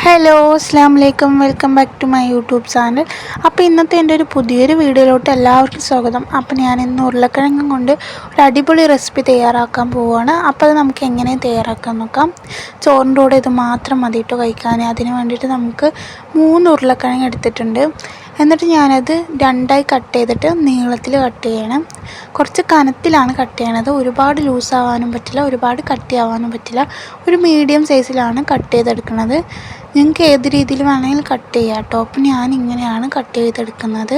Hello അസ്സലാമലൈക്കും welcome back to my YouTube channel. അപ്പോൾ ഇന്നത്തെ എൻ്റെ ഒരു പുതിയൊരു വീഡിയോയിലോട്ട് എല്ലാവർക്കും സ്വാഗതം. അപ്പോൾ ഞാൻ ഇന്ന് ഉരുളക്കിഴങ്ങും കൊണ്ട് ഒരു അടിപൊളി റെസിപ്പി തയ്യാറാക്കാൻ പോവുകയാണ്. അപ്പോൾ അത് നമുക്ക് എങ്ങനെ തയ്യാറാക്കാൻ നോക്കാം. ചോറിൻ്റെ കൂടെ ഇത് മാത്രം മതി കേട്ടോ കഴിക്കാൻ. അതിന് വേണ്ടിയിട്ട് നമുക്ക് 3 ഉരുളക്കിഴങ്ങ് എടുത്തിട്ടുണ്ട്. എന്നിട്ട് ഞാനത് രണ്ടായി കട്ട് ചെയ്തിട്ട് നീളത്തിൽ കട്ട് ചെയ്യണം. കുറച്ച് കനത്തിലാണ് കട്ട് ചെയ്യണത്. ഒരുപാട് ലൂസാവാനും പറ്റില്ല, ഒരുപാട് കട്ടിയാവാനും പറ്റില്ല. ഒരു മീഡിയം സൈസിലാണ് കട്ട് ചെയ്തെടുക്കുന്നത്. നിങ്ങൾക്ക് ഏത് രീതിയിൽ വേണമെങ്കിലും കട്ട് ചെയ്യാം കേട്ടോ. അപ്പം ഞാനിങ്ങനെയാണ് കട്ട് ചെയ്തെടുക്കുന്നത്.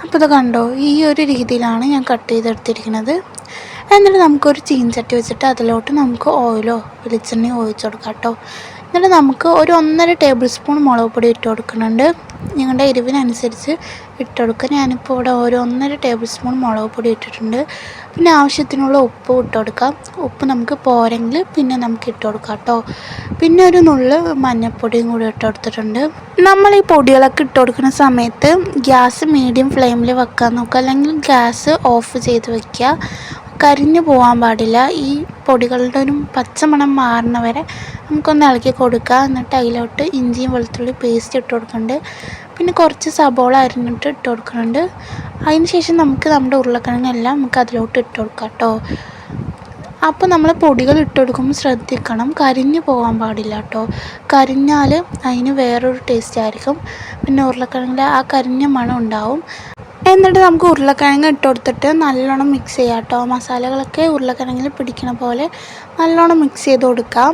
അപ്പോൾ ഇത് കണ്ടോ, ഈ ഒരു രീതിയിലാണ് ഞാൻ കട്ട് ചെയ്തെടുത്തിരിക്കുന്നത്. എന്നിട്ട് നമുക്കൊരു ചീനച്ചട്ടി വെച്ചിട്ട് അതിലോട്ട് നമുക്ക് ഓയിലോ വെളിച്ചെണ്ണയോ ഒഴിച്ച് കൊടുക്കാം കേട്ടോ. എന്നിട്ട് നമുക്ക് ഒരു 1.5 ടേബിൾ സ്പൂൺ മുളക് പൊടി ഇട്ട് കൊടുക്കുന്നുണ്ട്. നിങ്ങളുടെ എരിവിനനുസരിച്ച് ഇട്ട് കൊടുക്കുക. ഞാനിപ്പോൾ ഇവിടെ ഒരു 1.5 ടേബിൾ സ്പൂൺ മുളക് പൊടി ഇട്ടിട്ടുണ്ട്. പിന്നെ ആവശ്യത്തിനുള്ള ഉപ്പ് ഇട്ട് കൊടുക്കാം. ഉപ്പ് നമുക്ക് പോരെങ്കിൽ പിന്നെ നമുക്ക് ഇട്ട് കൊടുക്കാം കേട്ടോ. പിന്നെ ഒരു നുള്ള് മഞ്ഞൾപ്പൊടിയും കൂടി ഇട്ട് കൊടുത്തിട്ടുണ്ട്. നമ്മൾ ഈ പൊടികളൊക്കെ ഇട്ട് കൊടുക്കുന്ന സമയത്ത് ഗ്യാസ് മീഡിയം ഫ്ലെയിമിൽ വെക്കാൻ നോക്കുക, അല്ലെങ്കിൽ ഗ്യാസ് ഓഫ് ചെയ്ത് വയ്ക്കുക. കരിഞ്ഞു പോകാൻ പാടില്ല. ഈ പൊടികളുടെ ഒരു പച്ചമണം മാറുന്ന വരെ നമുക്കൊന്ന് ഇളക്കി കൊടുക്കുക. എന്നിട്ട് അതിലോട്ട് ഇഞ്ചിയും വെളുത്തുള്ളി പേസ്റ്റ് ഇട്ട് കൊടുക്കുന്നുണ്ട്. പിന്നെ കുറച്ച് സബോള അരിഞ്ഞിട്ട് ഇട്ട് കൊടുക്കുന്നുണ്ട്. അതിന് ശേഷം നമുക്ക് നമ്മുടെ ഉരുളക്കിഴങ്ങെല്ലാം നമുക്ക് അതിലോട്ട് ഇട്ട് കൊടുക്കാം കേട്ടോ. അപ്പോൾ നമ്മൾ പൊടികൾ ഇട്ട് കൊടുക്കുമ്പോൾ ശ്രദ്ധിക്കണം, കരിഞ്ഞു പോകാൻ പാടില്ല കേട്ടോ. കരിഞ്ഞാൽ അതിന് വേറൊരു ടേസ്റ്റ് ആയിരിക്കും. പിന്നെ ഉരുളക്കിഴങ്ങിൻ്റെ ആ കരിഞ്ഞ മണം ഉണ്ടാവും. എന്നിട്ട് നമുക്ക് ഉരുളക്കിഴങ്ങ് ഇട്ട് കൊടുത്തിട്ട് നല്ലോണം മിക്സ് ചെയ്യാം കേട്ടോ. മസാലകളൊക്കെ ഉരുളക്കിഴങ്ങിൽ പിടിക്കണ പോലെ നല്ലോണം മിക്സ് ചെയ്ത് കൊടുക്കാം.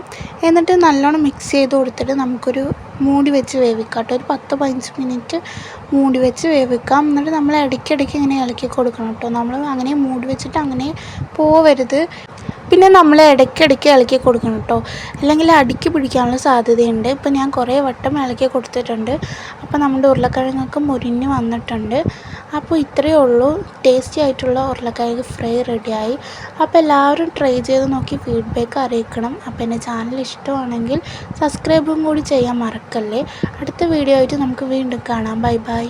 എന്നിട്ട് നല്ലോണം മിക്സ് ചെയ്ത് കൊടുത്തിട്ട് നമുക്കൊരു മൂടി വെച്ച് വേവിക്കാം കേട്ടോ. ഒരു 10-15 മിനിറ്റ് മൂടി വെച്ച് വേവിക്കാം. എന്നിട്ട് നമ്മൾ ഇടയ്ക്കിടയ്ക്ക് ഇങ്ങനെ ഇളക്കി കൊടുക്കണം കേട്ടോ. നമ്മൾ അങ്ങനെ മൂടി വെച്ചിട്ട് അങ്ങനെ പോവരുത്. പിന്നെ നമ്മൾ ഇടയ്ക്കിടയ്ക്ക് ഇളക്കി കൊടുക്കണം കേട്ടോ, അല്ലെങ്കിൽ അടുക്കി പിടിക്കാനുള്ള സാധ്യതയുണ്ട്. ഇപ്പോൾ ഞാൻ കുറേ വട്ടം ഇളക്കി കൊടുത്തിട്ടുണ്ട്. അപ്പോൾ നമ്മുടെ ഉരുളക്കിഴങ്ങൊക്കെ മുരിഞ്ഞ് വന്നിട്ടുണ്ട്. അപ്പോൾ ഇത്രയേ ഉള്ളൂ, ടേസ്റ്റി ആയിട്ടുള്ള ഉരുളക്കിഴങ്ങ് ഫ്രൈ റെഡിയായി. അപ്പോൾ എല്ലാവരും ട്രൈ ചെയ്ത് നോക്കി ഫീഡ്ബാക്ക് അറിയിക്കണം. അപ്പോൾ എൻ്റെ ചാനൽ ഇഷ്ടമാണെങ്കിൽ സബ്സ്ക്രൈബും കൂടി ചെയ്യാൻ മറക്കല്ലേ. അടുത്ത വീഡിയോ ആയിട്ട് നമുക്ക് വീണ്ടും കാണാം. Bye bye.